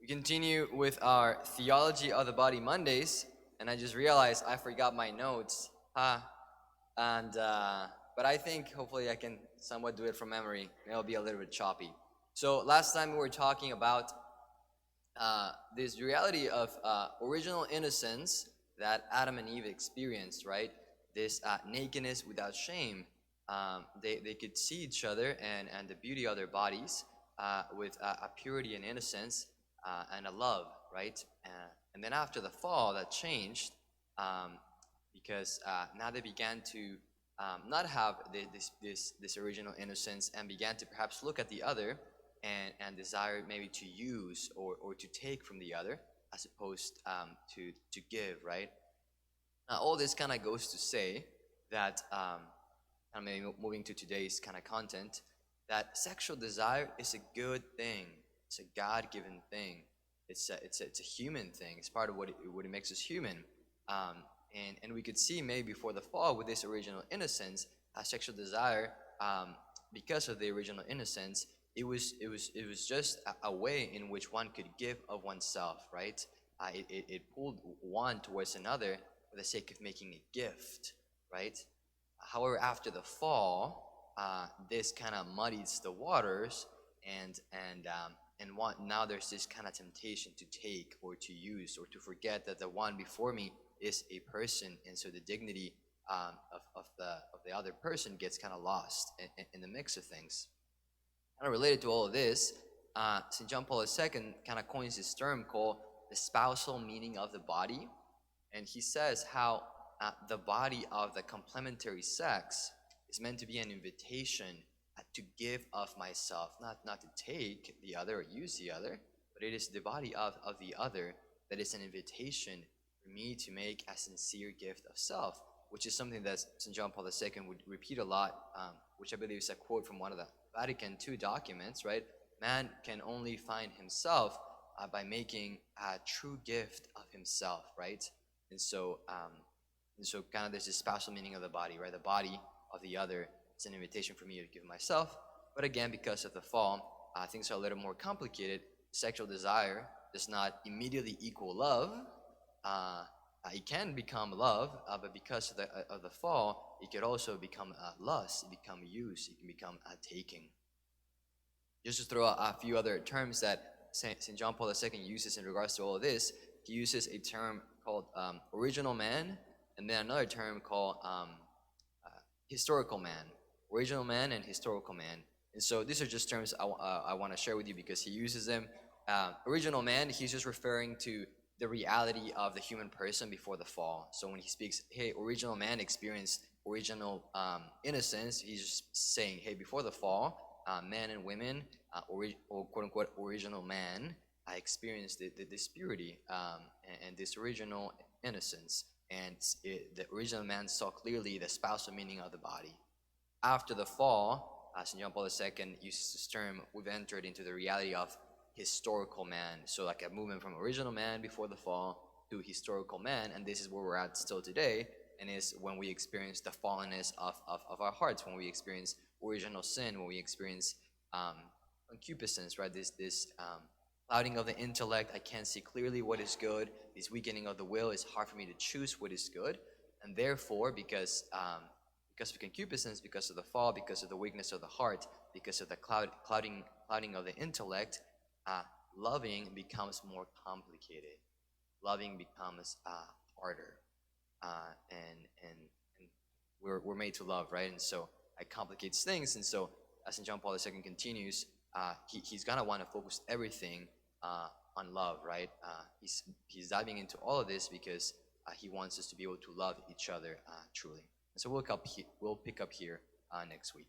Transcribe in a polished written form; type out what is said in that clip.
We continue with our Theology of the Body Mondays, and I just realized I forgot my notes. And but I think hopefully I can somewhat do it from memory. It'll be a little bit choppy. So last time we were talking about this reality of original innocence that Adam and Eve experienced, right? This nakedness without shame. They could see each other and the beauty of their bodies with a purity and innocence and a love, right? And then after the fall, that changed because now they began to not have this original innocence and began to perhaps look at the other and desire maybe to use or to take from the other as opposed to give, right? Now, all this kind of goes to say that, kind of maybe moving to today's kind of content, that sexual desire is a good thing. It's a God-given thing. It's a human thing. It's part of what it makes us human. And we could see maybe before the fall with this original innocence, sexual desire, because of the original innocence, it was just a way in which one could give of oneself, right? It pulled one towards another for the sake of making a gift, right? However, after the fall, this kind of muddies the waters, and now there's this kind of temptation to take or to use or to forget that the one before me is a person, and so the dignity of the other person gets kind of lost in the mix of things. Kind of related to all of this, St. John Paul II kind of coins this term called the spousal meaning of the body, and he says how the body of the complementary sex is meant to be an invitation to give of myself, not to take the other or use the other, but it is the body of the other that is an invitation for me to make a sincere gift of self, which is something that St. John Paul II would repeat a lot, which I believe is a quote from one of the Vatican II documents, right? Man can only find himself by making a true gift of himself, right? And so kind of there's this spousal meaning of the body, right? The body of the other is an invitation for me to give myself. But again, because of the fall, things are a little more complicated. Sexual desire does not immediately equal love. It can become love, but because of the fall, it could also become lust, it become use, it can become taking. Just to throw out a few other terms that St. John Paul II uses in regards to all of this, he uses a term called original man, and then another term called historical man. Original man and historical man. And so these are just terms I want to share with you because he uses them. Original man, he's just referring to the reality of the human person before the fall. So when he speaks, hey, original man experienced original innocence, he's just saying, hey, before the fall, men and women, or quote-unquote original man, experienced this purity and this original innocence. And the original man saw clearly the spousal meaning of the body. After the fall, St. John Paul II uses this term, we've entered into the reality of historical man. So like a movement from original man before the fall to historical man, and this is where we're at still today, and is when we experience the fallenness of our hearts, when we experience original sin, when we experience concupiscence, right? This clouding of the intellect, I can't see clearly what is good, this weakening of the will, it's hard for me to choose what is good, and therefore, because of concupiscence, because of the fall, because of the weakness of the heart, because of the clouding of the intellect, loving becomes more complicated. Loving becomes harder, and we're made to love, right? And so it complicates things. And so, as St. John Paul II continues, he's gonna want to focus everything on love, right? He's diving into all of this because he wants us to be able to love each other truly. And so we'll pick up here next week.